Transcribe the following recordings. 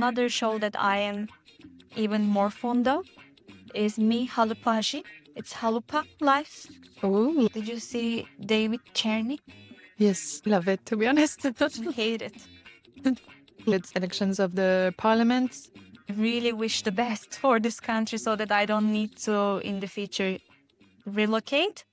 Another show that I am even more fond of is Mi Halupaji. It's Halupa Life. Oh, Did you see David Czerny? yes, love it, to be honest. I hate it. It's elections of the parliament. I really wish the best for this country so that I don't need to, in the future, relocate.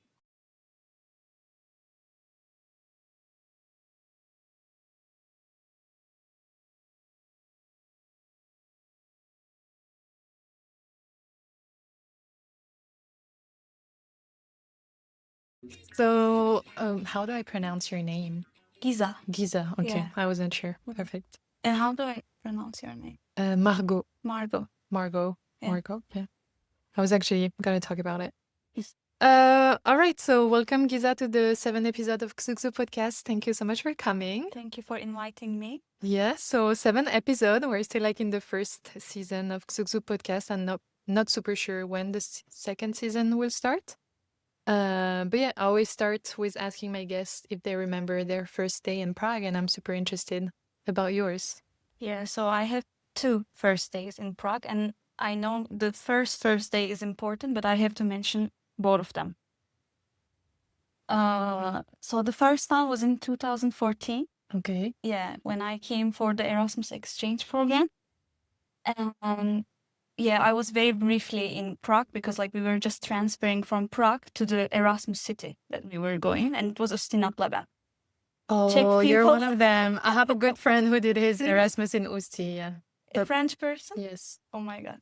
So, how do I pronounce your name? Giza. Giza. Okay, Yeah. I wasn't sure. Perfect. And how do I pronounce your name? Margot. Margot. Margot. Yeah. Margot. Yeah. I was actually gonna talk about it. Yes. All right. So, welcome, Giza, to the 7th episode of Xuxu podcast. Thank you so much for coming. Thank you for inviting me. Yeah. So, 7th episode. We're still like in the first season of Xuxu podcast, and not super sure when the second season will start. But yeah, I always start with asking my guests if they remember their first day in Prague, and I'm super interested about yours. Yeah, so I have 2 first days in Prague, and I know the first day is important, but I have to mention both of them. So the first one was in 2014. Okay. Yeah, when I came for the Erasmus exchange program. And yeah, I was very briefly in Prague because like we were just transferring from Prague to the Erasmus city that we were going, and it was Ustinat. Oh, you're people. one of them. I have a good friend who did his Erasmus in Usti. Yeah. A French person? Yes. Oh my God.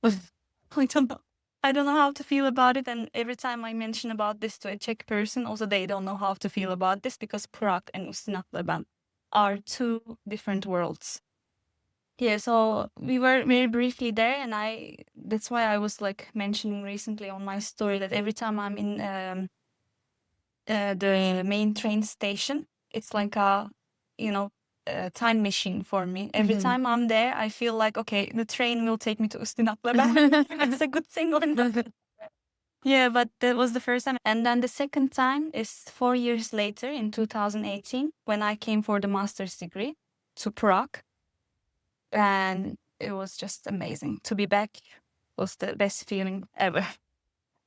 I don't know. I don't know how to feel about it. And every time I mention about this to a Czech person, also they don't know how to feel about this because Prague and Ustinat are 2 different worlds. Yeah, so we were very briefly there, and that's why I was like mentioning recently on my story that every time I'm in the main train station, it's like a time machine for me. Every time I'm there, I feel like, okay, the train will take me to Ustinat. It's a good thing or not. Yeah, but that was the first time. And then the second time is 4 years later in 2018 when I came for the master's degree to Prague. And it was just amazing. To be back was the best feeling ever.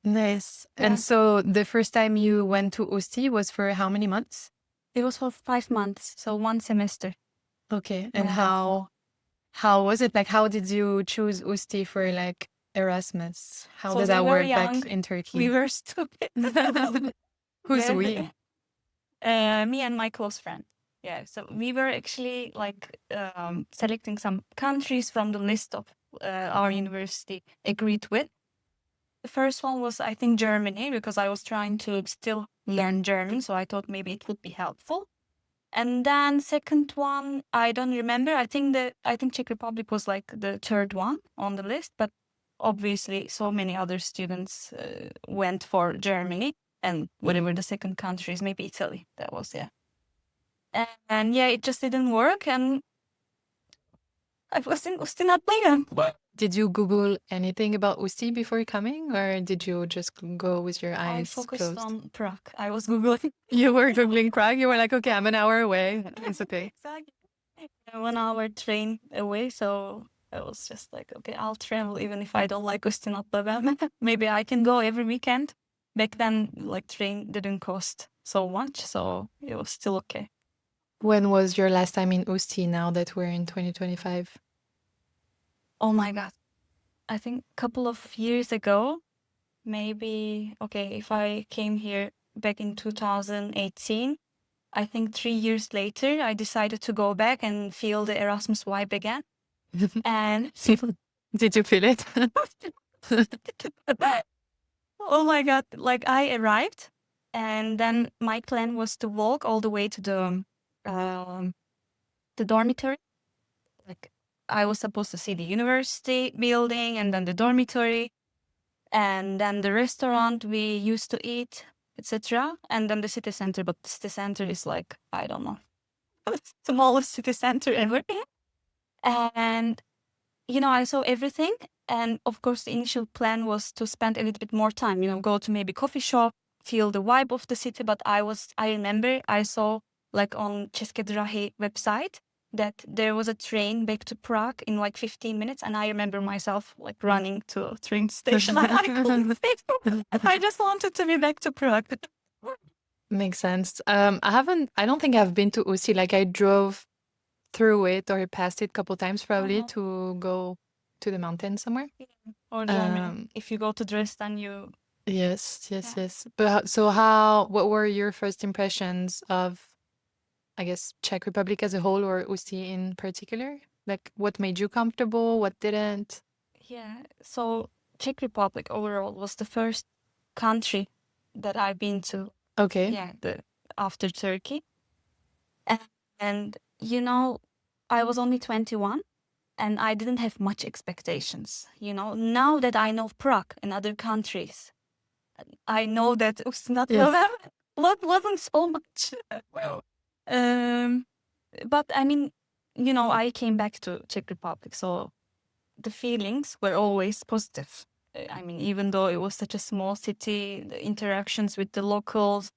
Nice. Yeah. And so the first time you went to Usti was for how many months? It was for 5 months, so 1 semester. Okay. And Yeah. how was it? Like, how did you choose Usti for like Erasmus? How So does we that were work young. back in Turkey? We were stupid. Who's Yeah. we? Me and my close friend. Yeah, so we were actually like selecting some countries from the list of our university agreed with. The first one was, I think, Germany, because I was trying to still learn German, so I thought maybe it would be helpful. And then second one, I don't remember. I think Czech Republic was like the third one on the list, but obviously so many other students went for Germany, and whatever the second country is, maybe Italy. That was, yeah. And yeah, it just didn't work, and I was in Ustinat. Did you Google anything about Usti before coming, or did you just go with your I eyes focused closed? on Prague. I was Googling. You were Googling Prague? You were like, okay, I'm an hour away. It's okay. Exactly. 1 hour train away, so I was just like, okay, I'll travel even if I don't like Ustinat. Maybe I can go every weekend. Back then, like, train didn't cost so much, so it was still okay. When was your last time in Usti now that we're in 2025? Oh my God. I think a couple of years ago, maybe, okay, if I came here back in 2018, I think 3 years later, I decided to go back and feel the Erasmus vibe again. And Did you feel it? oh my God, like I arrived, and then my plan was to walk all the way to the dormitory. Like I was supposed to see the university building and then the dormitory and then the restaurant we used to eat, etc. And then the city center, but the city center is like, I don't know, the smallest city center ever. And, I saw everything. And of course, the initial plan was to spend a little bit more time, go to maybe coffee shop, feel the vibe of the city. But I remember I saw like on České dráhy website, that there was a train back to Prague in like 15 minutes, and I remember myself like running to a train station. I couldn't stay. I just wanted to be back to Prague. Makes sense. I don't think I've been to Usi. Like I drove through it or past it a couple times probably to go to the mountains somewhere. Or Germany. If you go to Dresden, you Yes. Yeah. But what were your first impressions of, I guess, Czech Republic as a whole or Usti in particular? Like what made you comfortable, what didn't? Yeah. So Czech Republic overall was the first country that I've been to. Okay. Yeah, after Turkey. And you know, I was only 21 and I didn't have much expectations. You know, now that I know Prague and other countries, I know that Yes. wasn't so much. Um, but I mean, you know, I came back to Czech Republic, so the feelings were always positive. I mean, even though it was such a small city, the interactions with the locals,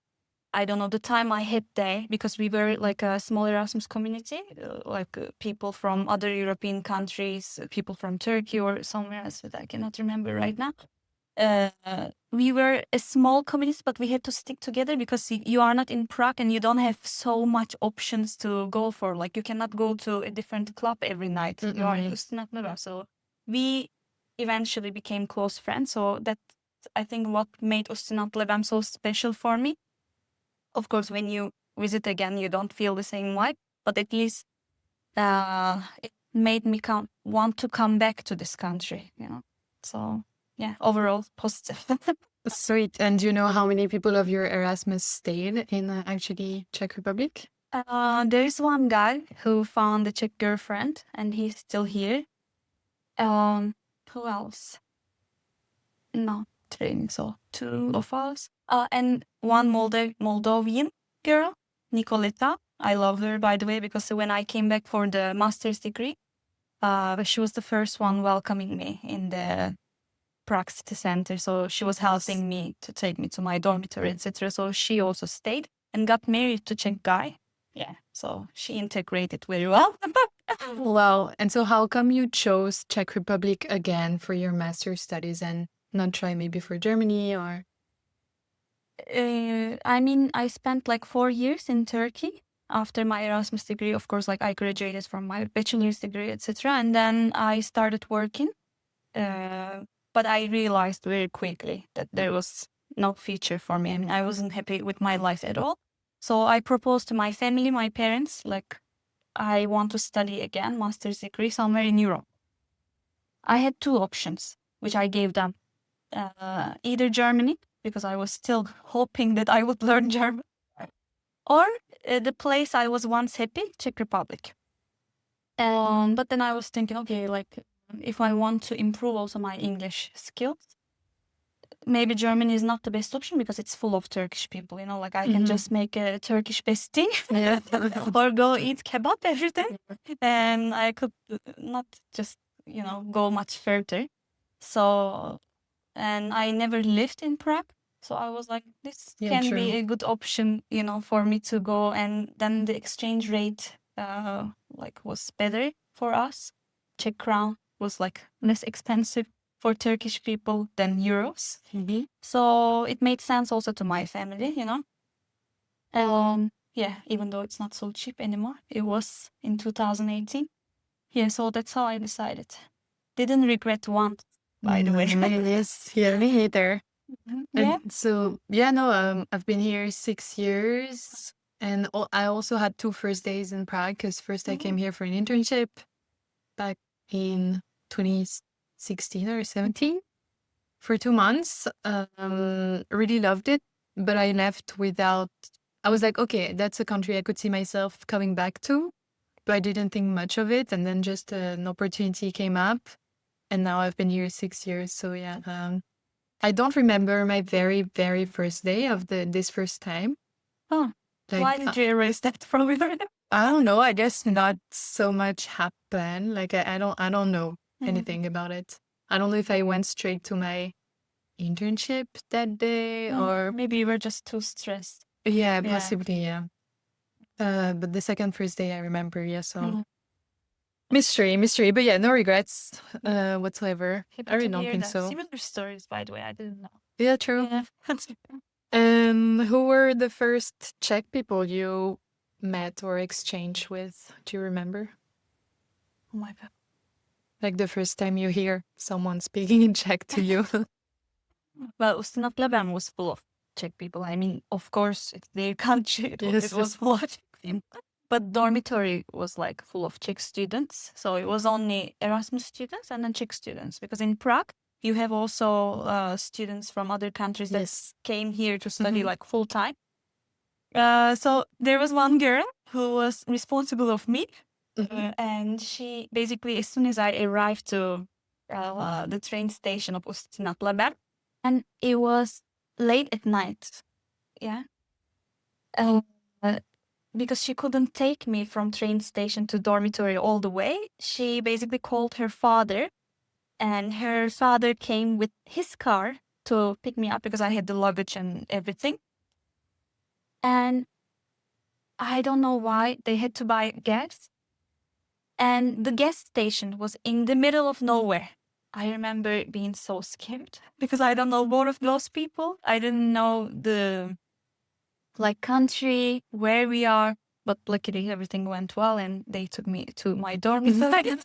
I don't know, the time I had there, because we were like a small Erasmus community, people from other European countries, people from Turkey or somewhere else that I cannot remember right now. We were a small community, but we had to stick together because you are not in Prague and you don't have so much options to go for. Like you cannot go to a different club every night. You are in Ustinatnova. So we eventually became close friends. So that I think what made Ustinatlevam so special for me. Of course, when you visit again, you don't feel the same vibe, but at least it made me want to come back to this country, you know. So yeah, overall positive. Sweet. And do you know how many people of your Erasmus stayed in actually Czech Republic? There is one guy who found a Czech girlfriend, and he's still here. Who else? No, three, so two of us. And one Moldovan girl, Nicoleta. I love her, by the way, because when I came back for the master's degree, she was the first one welcoming me in the Prague city center. So she was helping me to take me to my dormitory, etc. So she also stayed and got married to Czech guy. Yeah, so she integrated very well. Wow. And so how come you chose Czech Republic again for your master's studies and not try maybe for Germany or? I mean, I spent like 4 years in Turkey after my Erasmus degree. Of course, like I graduated from my bachelor's degree, etc. And then I started working. But I realized very quickly that there was no future for me. I mean, I wasn't happy with my life at all. So I proposed to my family, my parents, like, I want to study again, master's degree somewhere in Europe. I had two options, which I gave them. Either Germany, because I was still hoping that I would learn German, or the place I was once happy, Czech Republic. But then I was thinking, okay, like, if I want to improve also my English skills, maybe Germany is not the best option because it's full of Turkish people, you know, like I can just make a Turkish bestie or go eat kebab every day. And I could not just, you know, go much further. So, and I never lived in Prague. So I was like, this can be a good option, you know, for me to go. And then the exchange rate, was better for us. Czech crown was like less expensive for Turkish people than euros. So it made sense also to my family, you know. Yeah, even though it's not so cheap anymore. It was in 2018. Yeah, so that's how I decided. Didn't regret one, by the way. Yes, yeah, me neither. Yeah. And so, I've been here 6 years, and I also had two first days in Prague because first I came here for an internship back in 2016 or 17 for 2 months. Really loved it, but I left without. I was like, okay, that's a country I could see myself coming back to, but I didn't think much of it, and then just an opportunity came up, and now I've been here 6 years. So yeah. I don't remember my very, very first day of this first time. Oh, why did you erase that from your memory? I don't know. I guess not so much happened. Like I don't know anything about it. I don't know if I went straight to my internship that day or maybe you were just too stressed. yeah, possibly, yeah. But the second first day I remember, yeah, so Mhm. mystery, but yeah, no regrets whatsoever. Happy I really to don't hear think that. so. Similar stories, by the way. I didn't know. Yeah, true. Yeah. And who were the first Czech people you met or exchanged with? Do you remember? Oh my God. Like the first time you hear someone speaking in Czech to you? Well, Ustinatlaban was full of Czech people. I mean, of course, it's their country. It Yes. was full of Czech people. But dormitory was like full of Czech students. So it was only Erasmus students and then Czech students. Because in Prague, you have also students from other countries that Yes. came here to study Mhm. like full time. So there was one girl who was responsible of me. And she basically, as soon as I arrived to the train station of Ustinatlaban, and it was late at night, yeah, uh, because she couldn't take me from train station to dormitory all the way. She basically called her father, and her father came with his car to pick me up because I had the luggage and everything. And I don't know why they had to buy gas. And the gas station was in the middle of nowhere. I remember being so scared because I don't know one of those people. I didn't know the country where we are, but luckily everything went well and they took me to my dormitory.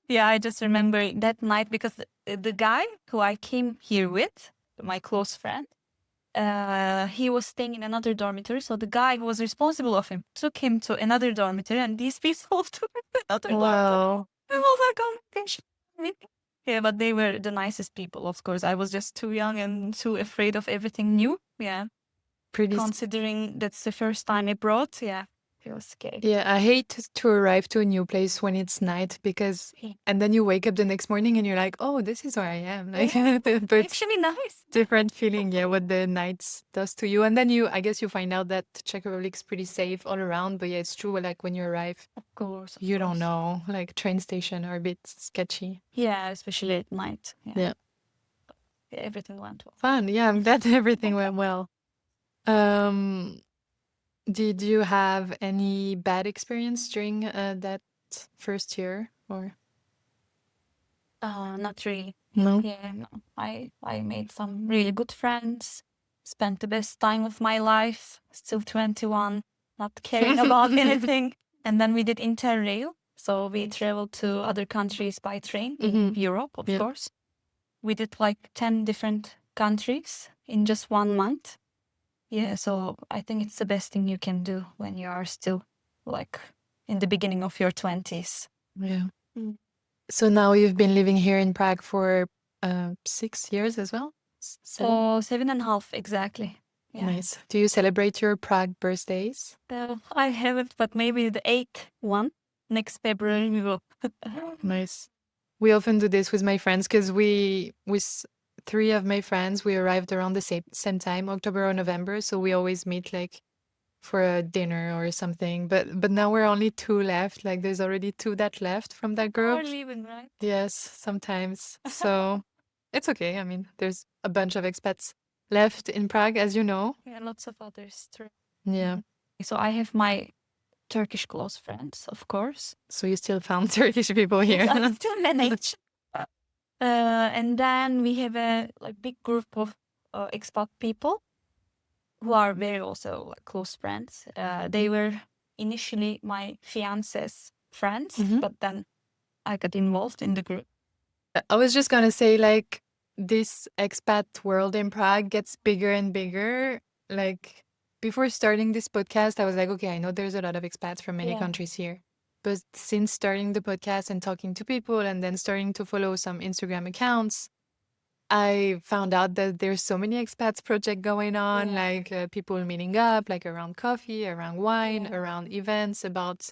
Yeah, I just remember that night because the guy who I came here with, my close friend, he was staying in another dormitory. So the guy who was responsible of him took him to another dormitory, and these people took him to another dormitory. Wow. It was like complication. Yeah, but they were the nicest people, of course. I was just too young and too afraid of everything new. Yeah, Pretty. considering that's the first time abroad. Yeah, I was scared. Yeah, I hate to arrive to a new place when it's night because, Yeah. and then you wake up the next morning and you're like, oh, this is where I am. Like, Yeah, but actually nice. different feeling, yeah, what the nights does to you. And then I guess you find out that Czech Republic's pretty safe all around. But yeah, it's true. Like when you arrive, Of course. you don't know. Like train station are a bit sketchy. Yeah, especially at night. Yeah. Yeah. Everything went well. Fun. Yeah, I'm glad everything went well. Did you have any bad experience during that first year or Not really. no? Yeah, no. I made some really good friends, spent the best time of my life, still 21, not caring about anything. And then we did Interrail. So we traveled to other countries by train in Europe, of Yeah. course. We did like 10 different countries in just 1 month. Yeah, so I think it's the best thing you can do when you are still like in the beginning of your 20s. Yeah. Mm. So now you've been living here in Prague for 6 years as well? Seven? So 7.5 exactly. Yeah. Nice. Do you celebrate your Prague birthdays? I haven't, but maybe the 8th one next February we will. Nice. We often do this with my friends because with three of my friends, we arrived around the same time, October or November. So we always meet like for a dinner or something. But now we're only two left. Like there's already two that left from that group. Or leaving, right? Yes, sometimes. So it's okay. I mean, there's a bunch of expats left in Prague, as you know. Yeah, lots of others too. Yeah. So I have my Turkish close friends, of course. So you still found Turkish people here. I still manage. And then we have a big group of expat people who are very also like, close friends. They were initially my fiance's friends, but then I got involved in the group. I was just gonna say, like, this expat world in Prague gets bigger and bigger. Like, before starting this podcast, I was like, okay, I know there's a lot of expats from many Yeah. countries here. But since starting the podcast and talking to people and then starting to follow some Instagram accounts, I found out that there's so many expats project going on, Yeah. like people meeting up, like around coffee, around wine, Yeah. around events about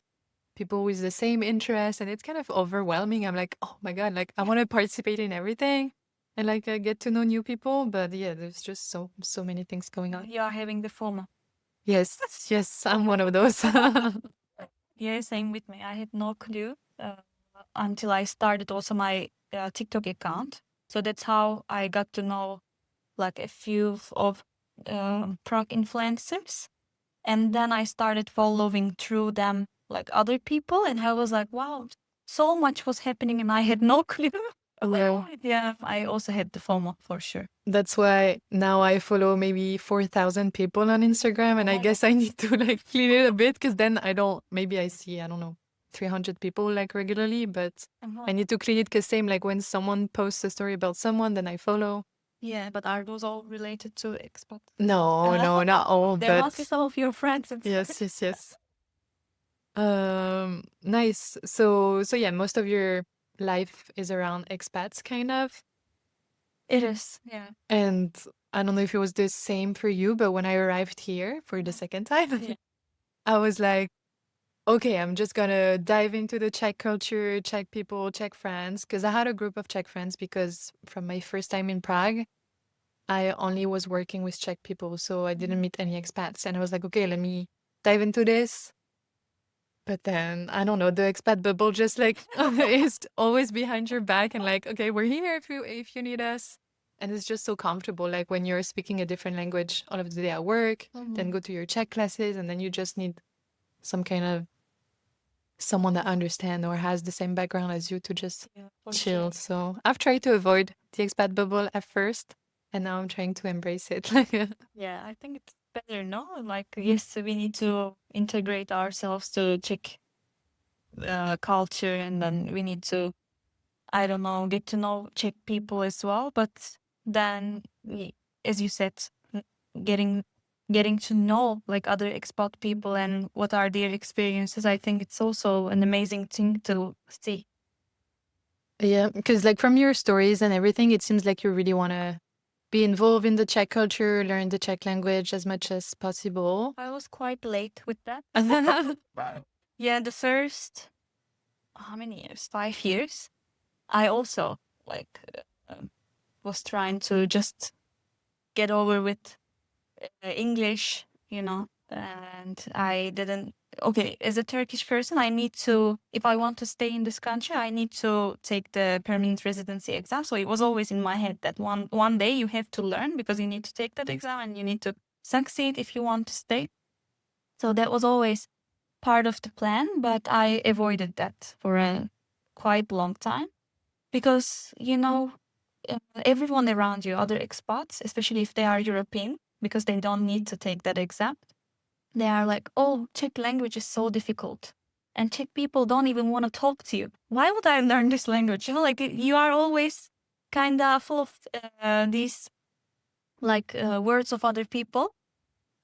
people with the same interest, and it's kind of overwhelming. I'm like, oh my god, like I want to participate in everything and like get to know new people, but yeah, there's just so many things going on. You are having the FOMO. Yes, yes, I'm one of those. Yeah, same with me. I had no clue until I started also my TikTok account. So that's how I got to know like a few of Prague influencers. And then I started following through them like other people, and I was like, wow, so much was happening and I had no clue. Well, Yeah, I also had the FOMO for sure. that's why now I follow maybe 4,000 people on Instagram, and I guess I need to like clean it a bit, because then I don't, maybe I see, I don't know, 300 people like regularly, but I need to clean it, because same like when someone posts a story about someone, then I follow. Yeah, but are those all related to expat? No, no, not all, There must be but some of your friends. yes, yes, yes. Nice. So yeah, most of your life is around expats, kind of. It is, yeah. And I don't know if it was the same for you, but when I arrived here for the second time, Yeah. I was like, okay, I'm just gonna dive into the Czech culture, Czech people, Czech friends, because I had a group of Czech friends, because from my first time in Prague, I only was working with Czech people, so I didn't meet any expats. And I was like, okay, let me dive into this. But then, I don't know, the expat bubble just like is always behind your back and like, okay, we're here if you need us. And it's just so comfortable. Like when you're speaking a different language all of the day at work, then go to your Czech classes, and then you just need some kind of someone that understands or has the same background as you to just chill. So I've tried to avoid the expat bubble at first, and now I'm trying to embrace it. Yeah, I think it's better, no? Like, yes, we need to integrate ourselves to Czech culture, and then we need to, I don't know, get to know Czech people as well. But then, as you said, n- getting getting to know like other expat people and what are their experiences, I think it's also an amazing thing to see. Yeah, because like from your stories and everything, it seems like you really want to be involved in the Czech culture, learn the Czech language as much as possible. I was quite late with that. Yeah, the first, how many years? 5 years. I also like was trying to just get over with English, and I didn't. Okay, as a Turkish person, I need to, if I want to stay in this country, I need to take the permanent residency exam. So it was always in my head that one day you have to learn, because you need to take that exam and you need to succeed if you want to stay. So that was always part of the plan, but I avoided that for a quite long time, because everyone around you, other expats, especially if they are European, because they don't need to take that exam, they are like, oh, Czech language is so difficult, and Czech people don't even want to talk to you. Why would I learn this language? Like you are always kind of full of these like words of other people.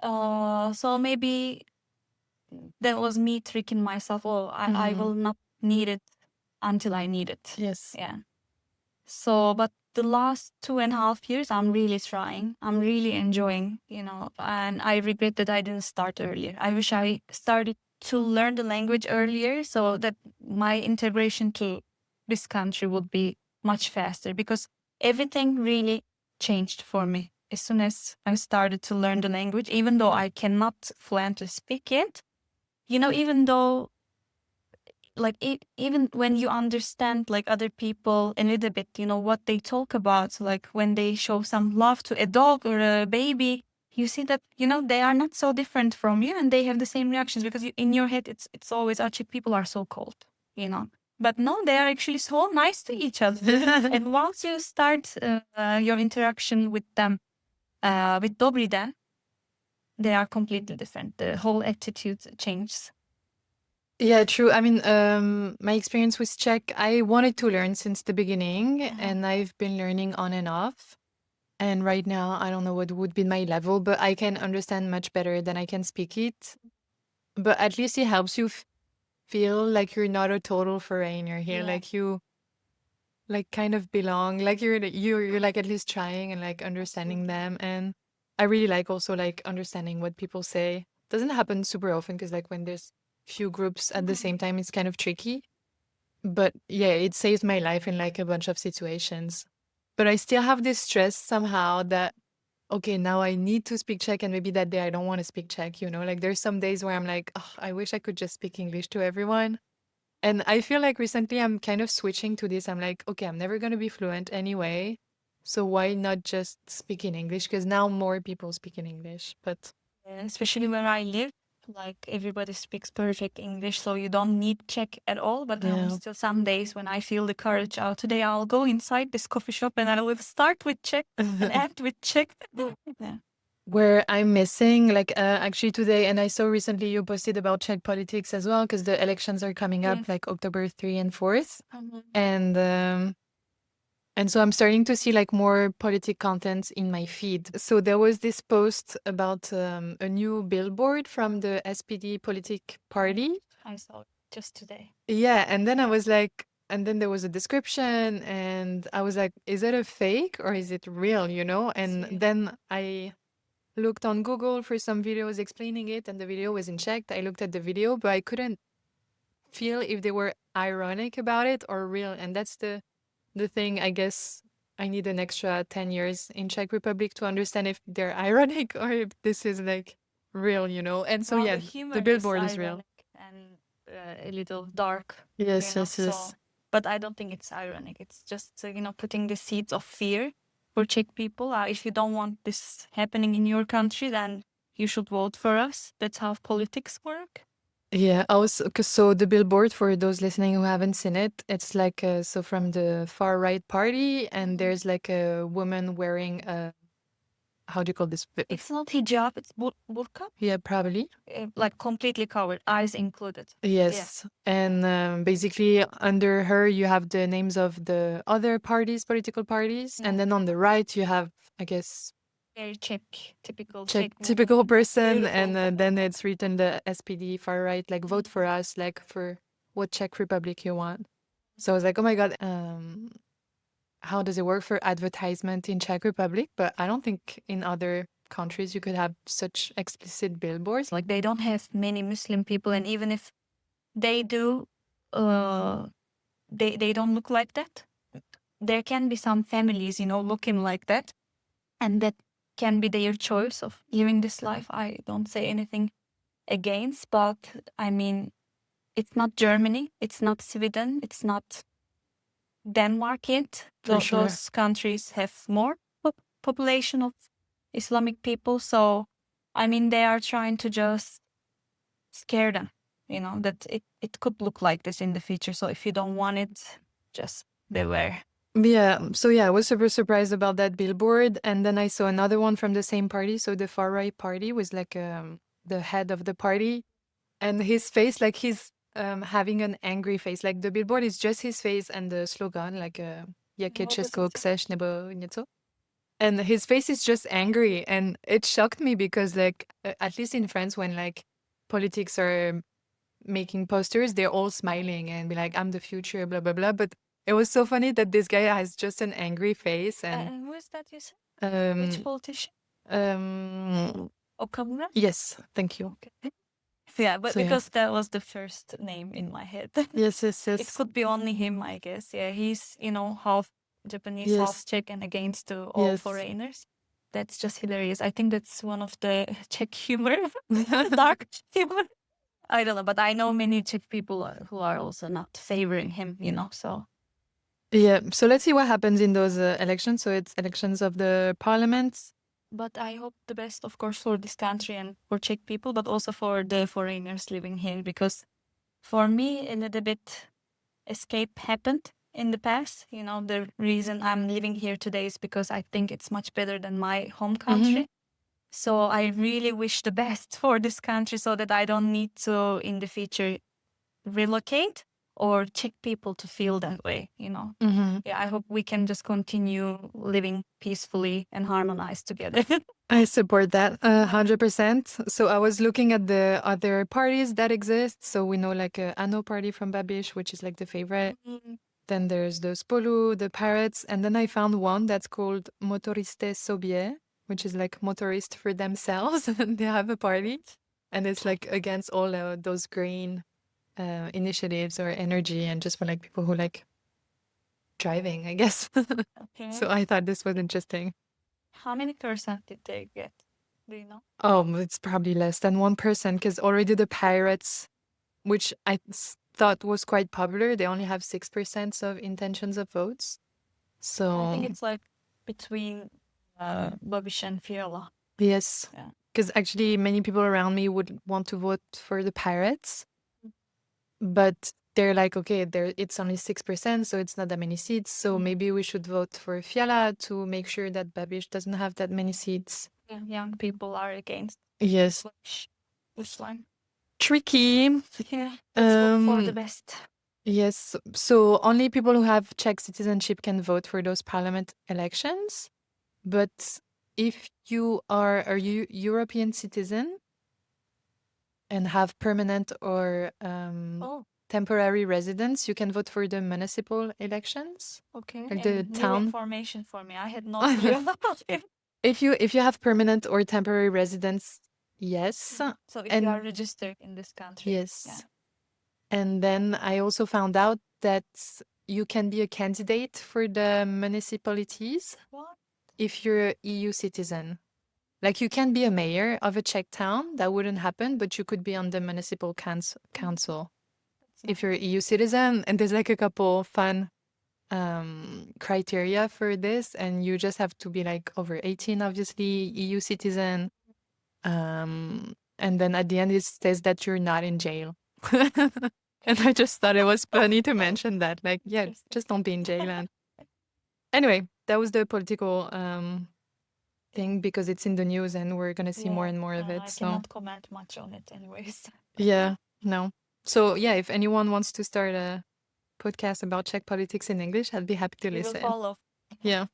So maybe that was me tricking myself. Oh, I will not need it until I need it. Yes. Yeah. So, but the last 2.5 years, I'm really trying. I'm really enjoying, and I regret that I didn't start earlier. I wish I started to learn the language earlier, so that my integration to this country would be much faster, because everything really changed for me as soon as I started to learn the language, even though I cannot fluently speak it. Even though like even when you understand like other people a little bit, what they talk about, like when they show some love to a dog or a baby, you see that they are not so different from you, and they have the same reactions, because in your head it's always, oh, Czech people are so cold, but no, they are actually so nice to each other. And once you start your interaction with them with Dobry, then they are completely different. The whole attitude changes. Yeah, true. I mean, my experience with Czech, I wanted to learn since the beginning, and I've been learning on and off. And right now, I don't know what would be my level, but I can understand much better than I can speak it. But at least it helps you feel like you're not a total foreigner here. Yeah. Like you, like kind of belong. Like you're like at least trying and like understanding them. And I really like also like understanding what people say. Doesn't happen super often, because like when there's few groups at the same time, it's kind of tricky. But yeah, it saved my life in like a bunch of situations. But I still have this stress somehow that, okay, now I need to speak Czech, and maybe that day I don't want to speak Czech, Like there's some days where I'm like, oh, I wish I could just speak English to everyone. And I feel like recently I'm kind of switching to this. I'm like, okay, I'm never going to be fluent anyway. So why not just speak in English? Because now more people speak in English. But especially where I live. Like everybody speaks perfect English, so you don't need Czech at all. But Yeah. still some days when I feel the courage, oh, today I'll go inside this coffee shop and I will start with Czech and end with Czech. Yeah. Where I'm missing, like actually today, and I saw recently you posted about Czech politics as well, because the elections are coming up Yes. like October 3 and 4th. Mhm. And so I'm starting to see like more politic content in my feed. So there was this post about a new billboard from the SPD politic party. I saw it just today. Yeah, and then I was like, and then there was a description, and I was like, is it a fake or is it real, you know? And See. then I looked on Google for some videos explaining it, and the video was in Czech. I looked at the video, but I couldn't feel if they were ironic about it or real. And that's the thing, I guess. I need an extra 10 years in Czech Republic to understand if they're ironic or if this is like real, you know? And so, Well, yeah, the humor the billboard is is real. ironic and a little dark, Yes, you know. yes, yes. So, but I don't think it's ironic. It's just putting the seeds of fear for Czech people. If you don't want this happening in your country, then you should vote for us. That's how politics work. Yeah, also, so the billboard, for those listening who haven't seen it, it's like so from the far right party, and there's like a woman wearing a, how do you call this? It's not hijab, it's burqa, Yeah, probably. like completely covered, eyes included. Yes. And basically under her you have the names of the other parties, political parties, and then on the right you have, I guess, Very Czech, typical Czech Czech typical woman. person, Beautiful. and then it's written the SPD far right, like vote for us, like for what Czech Republic you want. So I was like, oh my God, how does it work for advertisement in Czech Republic? But I don't think in other countries you could have such explicit billboards. Like they don't have many Muslim people, and even if they do, they don't look like that. There can be some families, looking like that, and that can be their choice of living this life. I don't say anything against, but I mean, it's not Germany, it's not Sweden, it's not Denmark yet. For sure. Those countries have more population of Islamic people, so I mean, they are trying to just scare them, that it could look like this in the future. So if you don't want it, just beware. Yeah, so yeah, I was super surprised about that billboard, and then I saw another one from the same party. So the far right party was like the head of the party, and his face, like he's having an angry face. Like the billboard is just his face and the slogan, like jakie Česko chceš nebo něco. And his face is just angry, and it shocked me because like at least in France, when like politics are making posters, they're all smiling and be like, I'm the future, blah blah blah. But it was so funny that this guy has just an angry face. And who is that you said? Which politician? Okamura? Yes, thank you. Okay. Yeah, but So, yeah. because that was the first name in my head. Yes, yes, It yes. could be only him, I guess. Yeah, he's, half Japanese, Yes. half Czech, and against all Yes. foreigners. That's just hilarious. I think that's one of the Czech humor, dark humor. I don't know, but I know many Czech people who are also not favoring him, so. Yeah, so let's see what happens in those elections. So it's elections of the parliament. But I hope the best, of course, for this country and for Czech people, but also for the foreigners living here. Because for me, a little bit escape happened in the past. The reason I'm living here today is because I think it's much better than my home country. So I really wish the best for this country so that I don't need to, in the future, relocate or Czech people to feel that way, Yeah, I hope we can just continue living peacefully and harmonized together. I support that 100%. So I was looking at the other parties that exist. So we know like a Ano party from Babiš, which is like the favorite. Then there's the Spolu, the Pirates. And then I found one that's called Motoriste Sobie, which is like motorist for themselves. And they have a party. And it's like against all those green initiatives or energy, and just for like people who like driving, I guess. Okay. So I thought this was interesting. How many % did they get? Do you know? Oh, it's probably less than 1%, because already the Pirates, which I thought was quite popular, they only have 6% of intentions of votes. So I think it's like between Babiš and Fiala. yes. Yeah. Because actually, many people around me would want to vote for the Pirates, but they're like, okay, it's only 6%, so it's not that many seats. So maybe we should vote for Fiala to make sure that Babiš doesn't have that many seats. Yeah, young people are against Yes, Islam. tricky. Yeah, let's hope for the Um, best. Yes, so only people who have Czech citizenship can vote for those parliament elections. But if you are a European citizen and have permanent or Oh, temporary residence, you can vote for the municipal elections, okay. like the And new town. information for me. I had no clue about it. If you have permanent or temporary residence, yes, So if you and are registered in this country, yes. yeah. And then I also found out that you can be a candidate for the municipalities What? if you're a EU citizen. Like you can be a mayor of a Czech town, that wouldn't happen, but you could be on the municipal council That's if you're an EU citizen. And there's like a couple fun criteria for this, and you just have to be like over 18, obviously, EU citizen. And then at the end it says that you're not in jail. And I just thought it was funny to mention that. Like, yeah, just don't be in jail. And anyway, that was the political thing because it's in the news and we're gonna see more and more of it. I So cannot comment much on it anyways. yeah, no. So yeah, if anyone wants to start a podcast about Czech politics in English, I'd be happy to We will listen. follow. Yeah.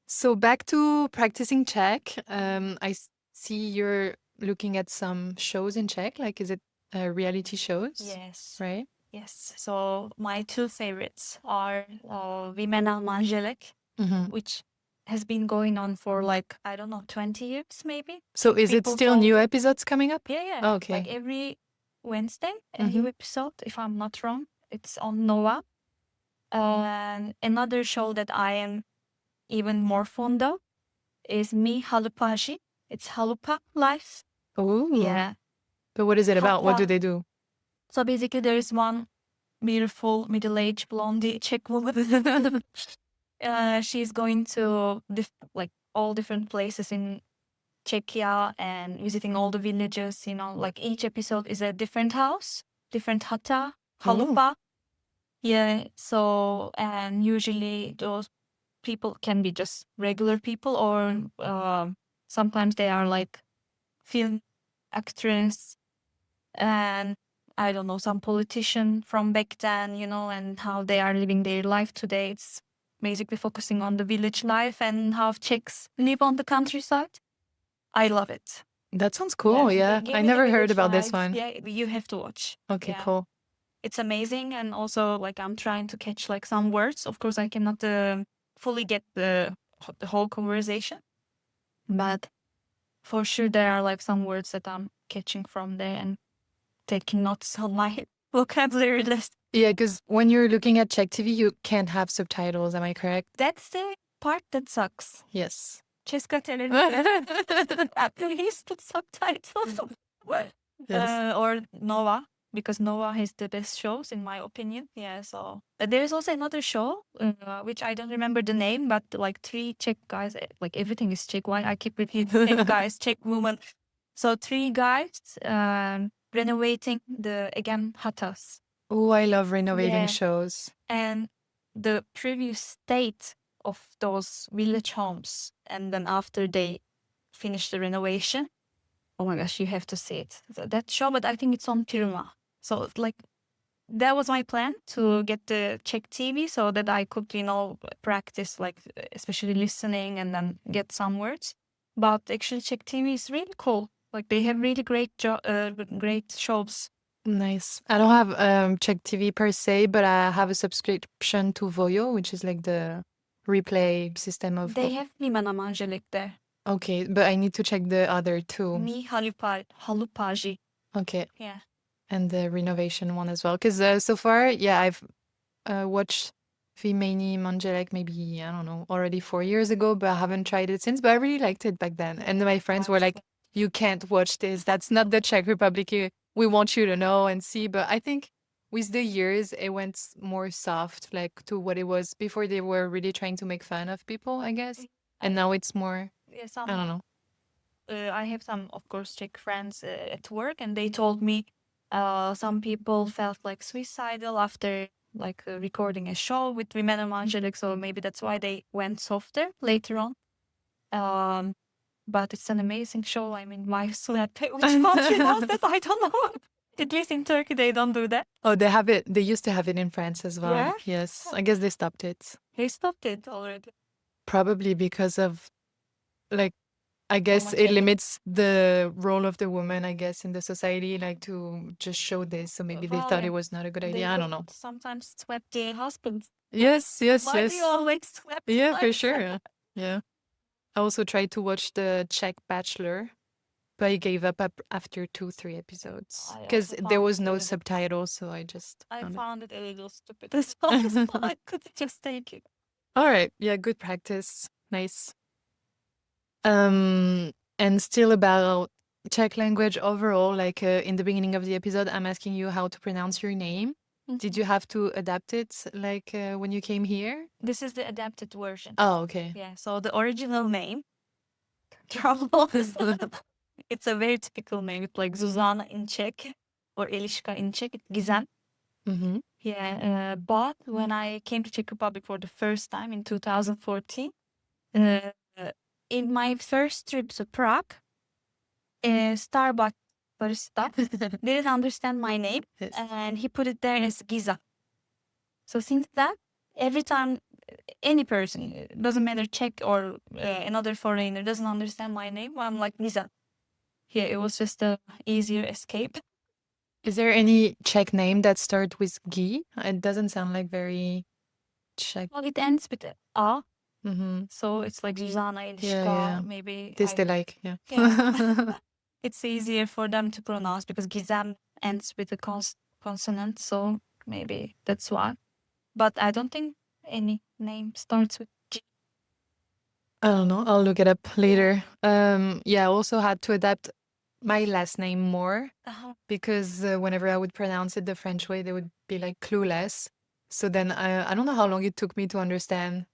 So back to practicing Czech. I see you're looking at some shows in Czech. Like, is it reality shows? Yes. Right? Yes. So my two favorites are Vimena Manželek, which has been going on for like, I don't know, 20 years maybe. So is it People still follow new it. episodes coming up? Yeah, yeah. Oh, okay. Like every Wednesday, a new episode, if I'm not wrong. It's on Nova. And another show that I am even more fond of is Mi Halupaji. It's Halupa life. Oh. Yeah. But what is it about? What do they do? So basically there is one beautiful middle-aged blondie Czech woman. She's going to like all different places in Czechia and visiting all the villages, you know, like each episode is a different house, different hata, halupa. Yeah, so, and usually those people can be just regular people or sometimes they are like film actress and I don't know, some politician from back then, you know, and how they are living their life today. It's basically focusing on the village life and how Czechs live on the countryside. I love it. That sounds cool. Yeah. Give I me the never heard village about this vibes. one. Yeah, you have to watch. Okay, Yeah. cool. It's amazing. And also, like, I'm trying to catch like some words. Of course, I cannot fully get the whole conversation, but for sure there are like some words that I'm catching from there and taking notes on my vocabulary list. Yeah, because when you're looking at Czech TV, you can't have subtitles. Am I correct? That's the part that sucks. Yes. Česká televize. At least put subtitles. Yes. Or Nova, because Nova has the best shows in my opinion. Yeah, so there's also another show which I don't remember the name, but like three Czech guys, like everything is Czech. Why I keep repeating Czech guys, Czech woman. So three guys renovating the again hatas. Oh, I love renovating Yeah. shows. And the previous state of those village homes, and then after they finish the renovation, oh my gosh, you have to see it. That show, but I think it's on Pirma. So like that was my plan to get the Czech TV so that I could, you know, practice like especially listening and then get some words. But actually Czech TV is really cool. Like they have really great great shows. Nice. I don't have Czech TV per se, but I have a subscription to Voyo, which is like the replay system of. They have Vimana Manželek there. Okay, but I need to check the other two. Mi Halupaji. Okay. Yeah. And the renovation one as well. Because so far, yeah, I've watched Vimeni Manželek maybe, I don't know, already 4 years ago, but I haven't tried it since. But I really liked it back then. And my friends were like, you can't watch this. That's not the Czech Republic. We want you to know and see. But I think with the years, it went more soft, like to what it was before. They were really trying to make fun of people, I guess. And now it's more, Yes, I don't know. I have some, of course, Czech friends at work, and they told me some people felt like suicidal after like recording a show with women and Angelic, so maybe that's why they went softer later on. But it's an amazing show. I mean, my slept. Which country was that? I don't know. At least in Turkey, they don't do that. Oh, they have it. They used to have it in France as well. Yeah? Yes. I guess they stopped it. They stopped it already. Probably because of, like, I guess much it effort. limits the role of the woman, I guess, in the society, like to just show this. So maybe they Well, thought yeah. it was not a good They idea. I don't know. could sometimes sweat their husbands. Yes, yes, Why do you yes. always sweat? Yeah, for like- sure. Yeah. I also tried to watch the Czech Bachelor, but I gave up after 2, 3 episodes I because also there found was it a no little- subtitles, so I just I found it. found it a little stupid as well. So I couldn't just take it. All right. Yeah, good practice. Nice. And still about Czech language overall, like in the beginning of the episode, I'm asking you how to pronounce your name. Did you have to adapt it like when you came here? This is the adapted version. Oh, okay. Yeah, so the original name, trouble. It's a very typical name. It's like Zuzana in Czech or Eliška in Czech. It's Gizem. Mm-hmm. Yeah, but when I came to Czech Republic for the first time in 2014, uh, in my first trip to Prague, Starbucks barista didn't understand my name, Yes. and he put it there as Giza. So since that, every time any person, doesn't matter Czech or another foreigner, doesn't understand my name, I'm like Giza. Yeah, it was just a easier escape. Is there any Czech name that starts with G? It doesn't sound like very Czech. Well, it ends with A, Mm-hmm. so it's like Zuzana, Eliška, yeah. maybe. This they like, yeah. Yeah. It's easier for them to pronounce because Gizem ends with a consonant, so maybe that's why. But I don't think any name starts with G. I don't know. I'll look it up later. Yeah, I also had to adapt my last name more because whenever I would pronounce it the French way, they would be like clueless. So then I don't know how long it took me to understand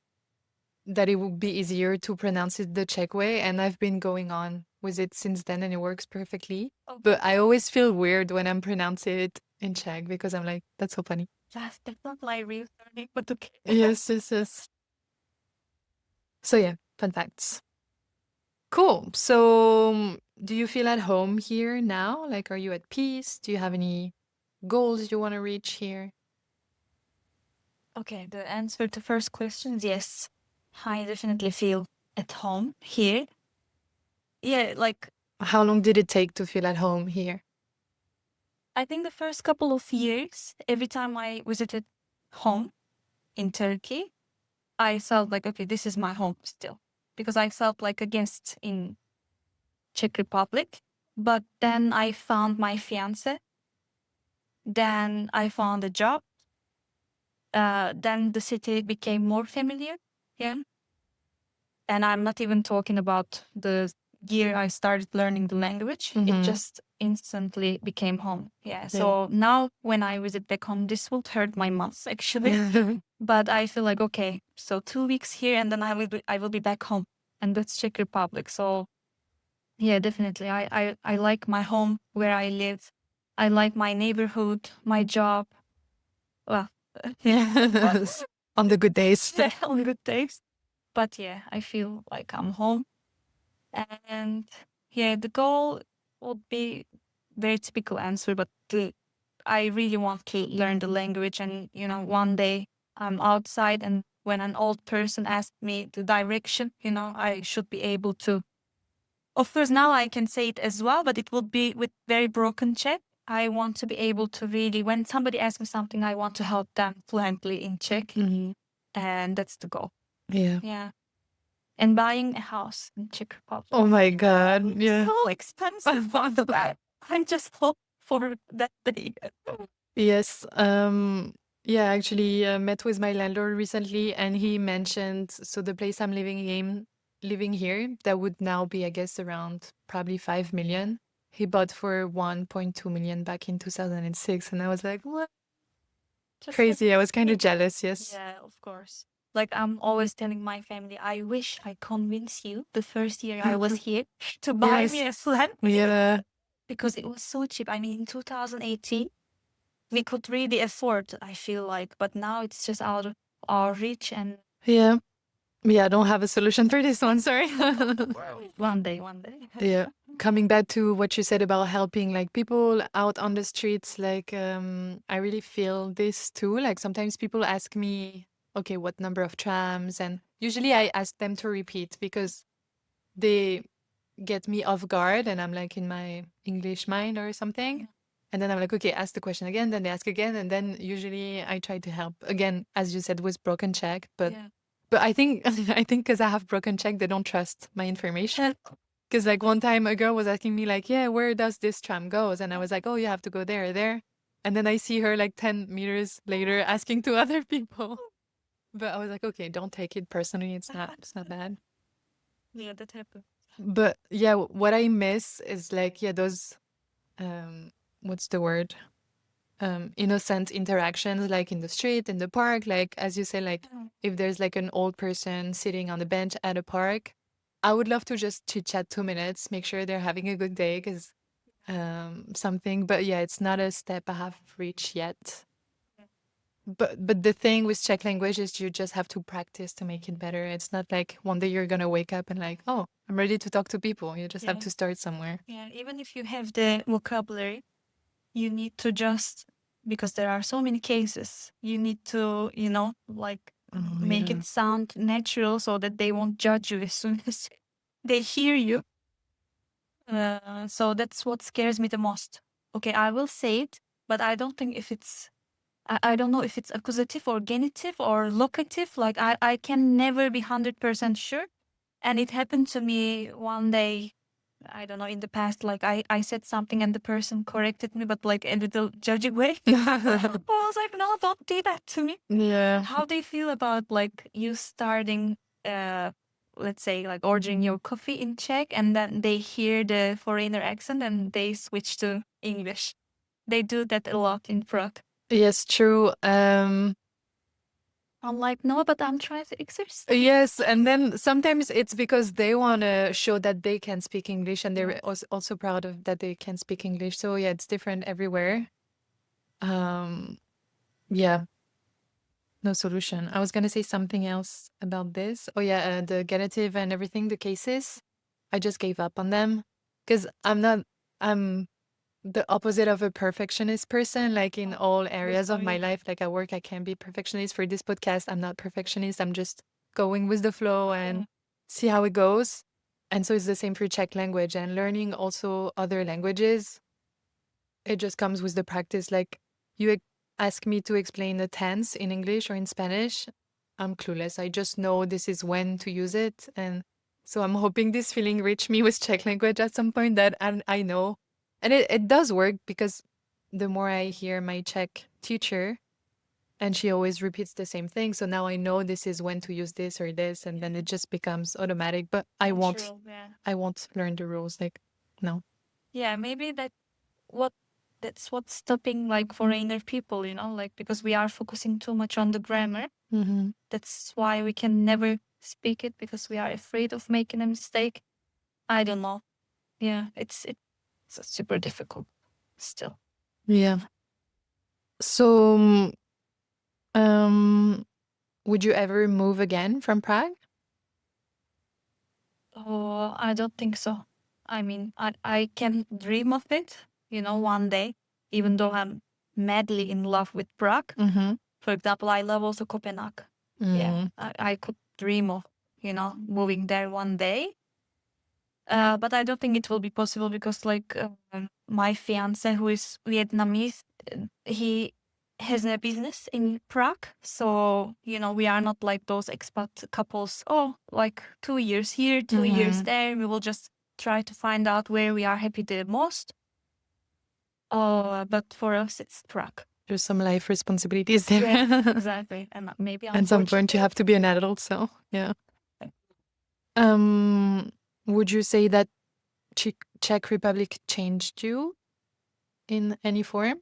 that it would be easier to pronounce it the Czech way. And I've been going on with it since then and it works perfectly. Okay. But I always feel weird when I'm pronouncing it in Czech because I'm like, that's so funny. That's not my real surname, but okay. Yes, yes, yes. So yeah, fun facts. Cool. So do you feel at home here now? Like, are you at peace? Do you have any goals you want to reach here? Okay, the answer to first question is yes. I definitely feel at home here. Yeah, like How long did it take to feel at home here? I think the first couple of years, every time I visited home in Turkey, I felt like, okay, this is my home still. Because I felt like a guest in Czech Republic. But then I found my fiance. Then I found a job. Then the city became more familiar. Yeah. And I'm not even talking about the year I started learning the language. Mhm. It just instantly became home. Yeah. So now when I visit back home, this will hurt my mouth actually. But I feel like, okay, so 2 weeks here and then I will be back home. And that's Czech Republic. So yeah, definitely. I like my home where I live. I like my neighborhood, my job. Well, Yes. On the good days. yeah, on good days. But yeah, I feel like I'm home. And yeah, the goal would be very typical answer, but I really want to learn the language. And, one day I'm outside and when an old person asks me the direction, I should be able to. Of course, now I can say it as well, but it would be with very broken Czech. I want to be able to really, when somebody asks me something, I want to help them fluently in Czech. Mhm. And that's the goal. Yeah. Yeah. And buying a house in Czech Republic. Oh my God. Yeah. So expensive. I'm just hoping for that day. Yes. Yeah, actually met with my landlord recently and he mentioned, so the place I'm living here, that would now be, I guess, around probably 5 million. He bought for 1.2 million back in 2006. And I was like, what? Just Crazy. I was kind of jealous. Yes. Yeah, of course. Like I'm always telling my family, I wish I convinced you the first year I was here to buy me a flat Yeah. because it was so cheap. I mean, in 2018, we could really afford, I feel like, but now it's just out of our reach and Yeah. Yeah, I don't have a solution for this one, sorry. one day. Yeah. Coming back to what you said about helping like people out on the streets, like I really feel this too. Like sometimes people ask me, okay, what number of trams? And usually I ask them to repeat because they get me off guard and I'm like in my English mind or something. And then I'm like, okay, ask the question again. Then they ask again. And then usually I try to help again, as you said, with broken Czech. But I think I think because I have broken Czech, they don't trust my information. Because like one time a girl was asking me like, yeah, where does this tram goes? And I was like, oh, you have to go there, there. And then I see her like 10 meters later asking to other people. But I was like, okay, don't take it personally. It's not bad. Yeah, that happened. But yeah, what I miss is like, yeah, those what's the word? Innocent interactions like in the street, in the park, like as you say, like if there's like an old person sitting on the bench at a park, I would love to just chit chat 2 minutes, make sure they're having a good day, because something. But yeah, it's not a step I have reached yet. But the thing with Czech language is you just have to practice to make it better. It's not like one day you're gonna wake up and like, oh, I'm ready to talk to people. You just have to start somewhere. Yeah, even if you have the vocabulary, you need to just, because there are so many cases, you need to, like make it sound natural so that they won't judge you as soon as they hear you. So that's what scares me the most. Okay, I will say it, but I don't think if it's, I don't know if it's accusative or genitive or locative. Like I can never be 100% sure. And it happened to me one day, I don't know, in the past, like I said something and the person corrected me, but like a little judgy way. I was like, no, don't do that to me. Yeah. How do you feel about like you starting, let's say like ordering your coffee in Czech and then they hear the foreigner accent and they switch to English? They do that a lot in Prague. Yes, true. I'm like, no, but I'm trying to exercise. Yes, and then sometimes it's because they want to show that they can speak English and they're also proud of that they can speak English. So yeah, it's different everywhere. Yeah, no solution. I was gonna say something else about this. Oh yeah, the genitive and everything, the cases. I just gave up on them because I'm the opposite of a perfectionist person, like in all areas of my life. Like at work, I can be perfectionist. For this podcast, I'm not perfectionist. I'm just going with the flow and see how it goes. And so it's the same for Czech language and learning also other languages. It just comes with the practice. Like you ask me to explain a tense in English or in Spanish, I'm clueless. I just know this is when to use it. And so I'm hoping this feeling reach me with Czech language at some point that I know. And it does work because the more I hear my Czech teacher, and she always repeats the same thing. So now I know this is when to use this or this, and then it just becomes automatic. But I won't learn the rules. Like, no. Yeah, maybe that's what's stopping like foreigner people, like because we are focusing too much on the grammar. Mm-hmm. That's why we can never speak it because we are afraid of making a mistake. I don't know. Yeah, it's super difficult still. Yeah. So, would you ever move again from Prague? Oh, I don't think so. I mean, I can dream of it, one day, even though I'm madly in love with Prague. Mm-hmm. For example, I love also Copenhagen. Yeah, I could dream of, moving there one day. But I don't think it will be possible because, like, my fiance, who is Vietnamese, he has a business in Prague. So, we are not like those expat couples. Oh, like 2 years here, 2 years there. We will just try to find out where we are happy the most. But for us, it's Prague. There's some life responsibilities there. Yeah, exactly. And maybe at some point you have to be an adult. So yeah. Would you say that Czech Republic changed you in any form?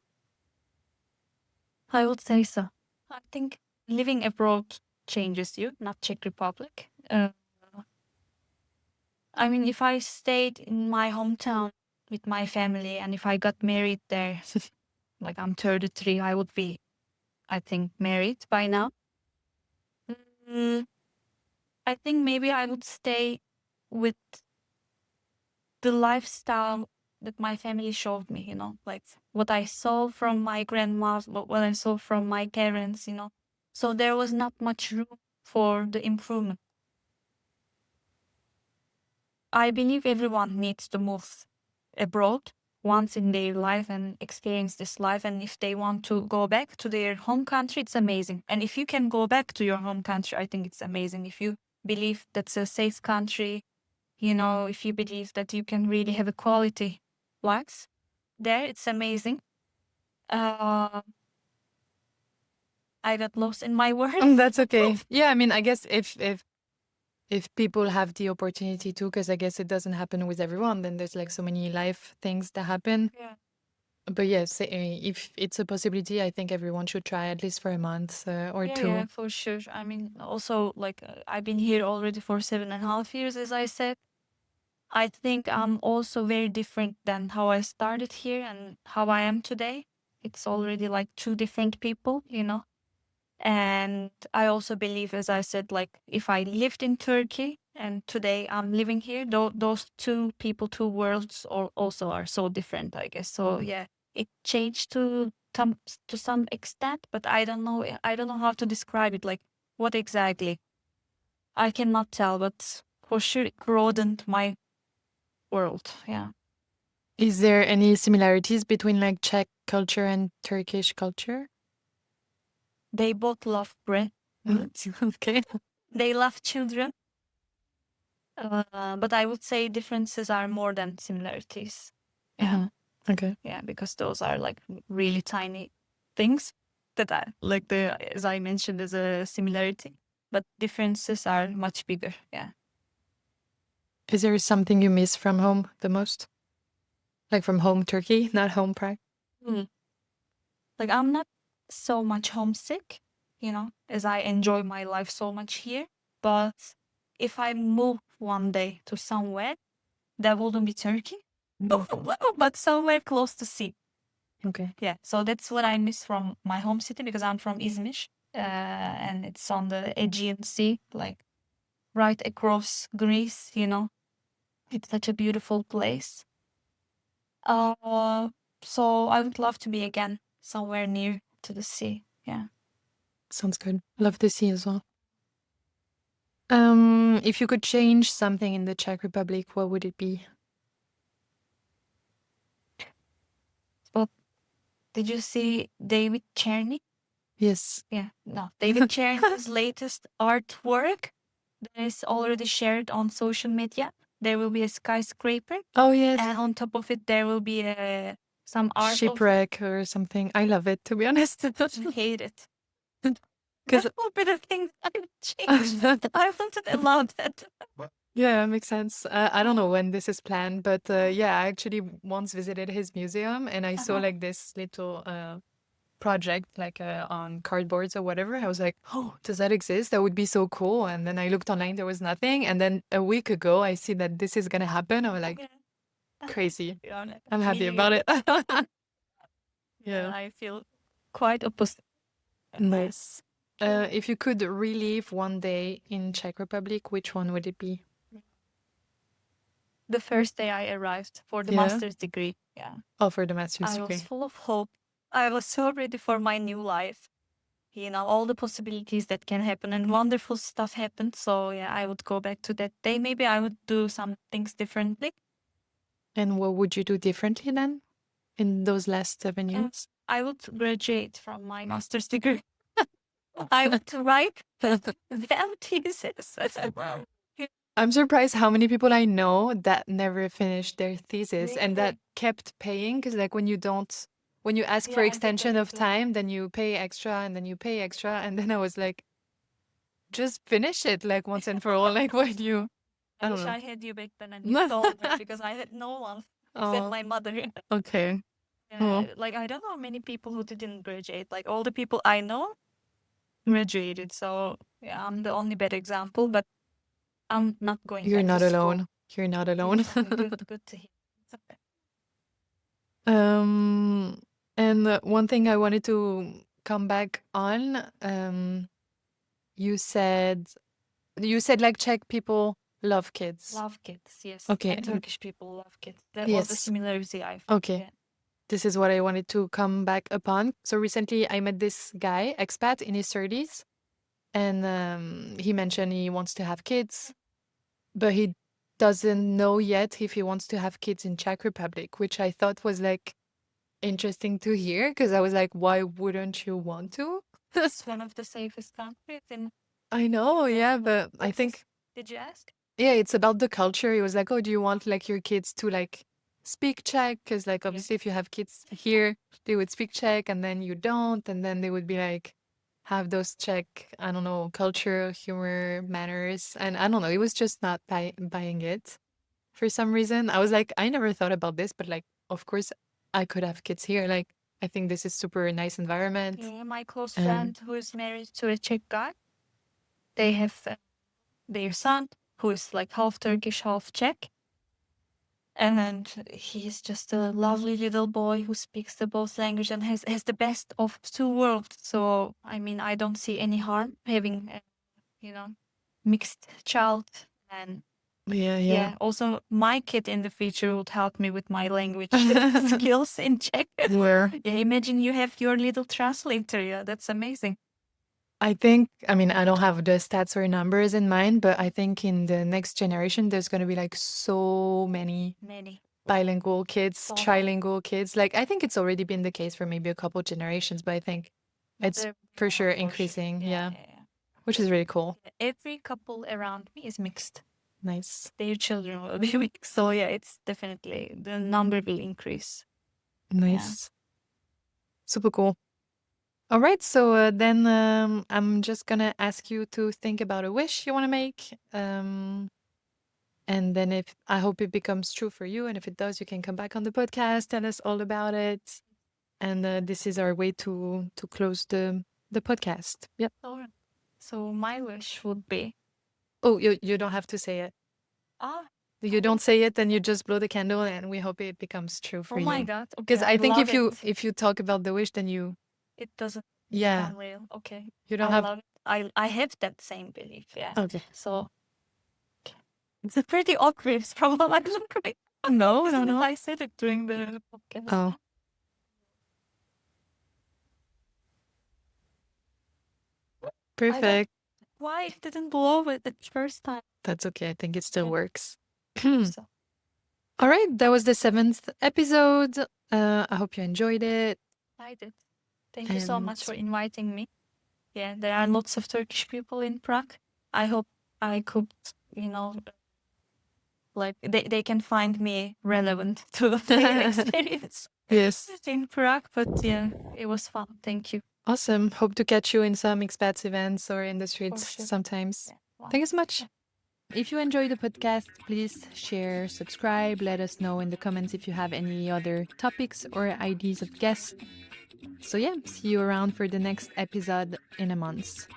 I would say so. I think living abroad changes you, not Czech Republic. I mean, if I stayed in my hometown with my family and if I got married there, like I'm 33, I would be, I think, married by now. Mm, I think maybe I would stay with the lifestyle that my family showed me, like what I saw from my grandma, what I saw from my parents, So there was not much room for the improvement. I believe everyone needs to move abroad once in their life and experience this life. And if they want to go back to their home country, it's amazing. And if you can go back to your home country, I think it's amazing. If you believe that's a safe country, if you believe that you can really have a quality life there, it's amazing. I got lost in my words. That's okay. Yeah, I mean, I guess if people have the opportunity to, because I guess it doesn't happen with everyone, then there's like so many life things that happen. Yeah. But yes, if it's a possibility, I think everyone should try at least for a month or two. Yeah, for sure. I mean, also, like, I've been here already for 7.5 years, as I said. I think I'm also very different than how I started here and how I am today. It's already like two different people, And I also believe, as I said, like if I lived in Turkey and today I'm living here, those two people, two worlds also are so different, I guess. So yeah, it changed to some extent, but I don't know. I don't know how to describe it. Like what exactly? I cannot tell, but for sure it broadened my world. Yeah. Is there any similarities between like Czech culture and Turkish culture? They both love bread. Okay. They love children. But I would say differences are more than similarities. Yeah. Okay. Yeah, because those are like really tiny things that are like as I mentioned, there's a similarity, but differences are much bigger. Yeah. Is there something you miss from home the most? Like from home Turkey, not home Prague? Like I'm not so much homesick, as I enjoy my life so much here. But if I move one day to somewhere, that wouldn't be Turkey, but somewhere close to sea. Okay. Yeah, so that's what I miss from my home city because I'm from Izmir, and it's on the Aegean Sea, like right across Greece. It's such a beautiful place. So I would love to be again somewhere near to the sea. Yeah. Sounds good. Love the sea as well. If you could change something in the Czech Republic, what would it be? Well, did you see David Czerny? Yes. Yeah, no. David Czerny's latest artwork that is already shared on social media. There will be a skyscraper. Oh yes. And on top of it, there will be some art Shipwreck or something. I love it, to be honest. I hate it. That will be the thing I would change. I wouldn't allow that. Yeah, makes sense. I don't know when this is planned, but yeah, I actually once visited his museum and I saw like this little project like on cardboards or whatever. I was like, oh, does that exist? That would be so cool. And then I looked online, there was nothing. And then a week ago, I see that this is gonna happen. I was like, crazy. I'm happy about it. Yeah. I feel quite opposite. Nice. If you could relive one day in Czech Republic, which one would it be? The first day I arrived for the Yeah? master's degree. Yeah. Oh, for the master's I degree. was full of hope. I was so ready for my new life. All the possibilities that can happen and wonderful stuff happened. So yeah, I would go back to that day. Maybe I would do some things differently. And what would you do differently then in those last 7 years? I would graduate from my master's degree. I would write that thesis. I'm surprised how many people I know that never finished their thesis and that kept paying, because like when you ask for Yeah, extension of exactly. time, then you pay extra and then you pay extra. And then I was like, just finish it like once and for all. Like what you, I I wish don't know. I had you back then and you told me because I had no one except Oh, my mother. okay. Like I don't know many people who didn't graduate. Like all the people I know, graduated. So yeah, I'm the only bad example, but I'm not going You're back not to school. alone. You're not alone. Good to hear. It's okay. And one thing I wanted to come back on, you said like Czech people love kids. Love kids, yes. Okay. And Turkish people love kids. That was the Yes. similarity I found. Okay. Yeah. This is what I wanted to come back upon. So recently I met this guy, expat in his 30s, and he mentioned he wants to have kids, but he doesn't know yet if he wants to have kids in Czech Republic, which I thought was like interesting to hear because I was like, why wouldn't you want to? It's one of the safest countries in. I know, yeah, but I What's think this? Did you ask? yeah, it's about the culture. He was like, oh, do you want like your kids to like speak Czech? Because like obviously if you have kids here, they would speak Czech and then you don't, and then they would be like have those Czech, I don't know, culture, humor, manners, and I don't know. It was just not buying it for some reason. I was like, I never thought about this, but like of course I could have kids here. Like I think this is super nice environment. Yeah, my close And friend who is married to a Czech guy, they have their son who is like half Turkish, half Czech. And then he's just a lovely little boy who speaks the both language and has the best of two worlds. So, I mean, I don't see any harm having, mixed child. And yeah. also my kid in the future would help me with my language skills in Czech. Where Yeah, imagine you have your little translator. Yeah, that's amazing. I think, I mean, I don't have the stats or numbers in mind, but I think in the next generation, there's going to be like so many Many. bilingual kids, So many. trilingual kids. Like, I think it's already been the case for maybe a couple generations, but I think it's They're for more sure for increasing. Yeah. yeah. Which is really cool. Every couple around me is mixed. Nice. Their children will be mixed. So yeah, it's definitely the number will increase. Nice. Super cool. All right. So then I'm just going to ask you to think about a wish you want to make. And then if I hope it becomes true for you, and if it does, you can come back on the podcast, tell us all about it. And this is our way to close the podcast. Yep. Alright. So my wish would be Oh, you don't have to say it. You don't say it, then you just blow the candle, and we hope it becomes true for oh you. my god. Because Okay, I think love if you talk about the wish, then you it doesn't yeah become real. Okay. you don't I have love it. I have that same belief, yeah. okay. So it's a pretty obvious problem. I don't quite No. I said it during the podcast. Oh. Perfect. Why it didn't blow it the first time? That's okay. I think it still Yeah. works. So All right, that was the 7th episode. I hope you enjoyed it. I did. Thank you so much for inviting me. Yeah, there are lots of Turkish people in Prague. I hope I could, like they can find me relevant to their experience Yes. in Prague. But yeah, it was fun. Thank you. Awesome. Hope to catch you in some expats events or in the streets sure. sometimes. Yeah, Thank you so much. If you enjoy the podcast, please share, subscribe, let us know in the comments if you have any other topics or ideas of guests. So yeah, see you around for the next episode in a month.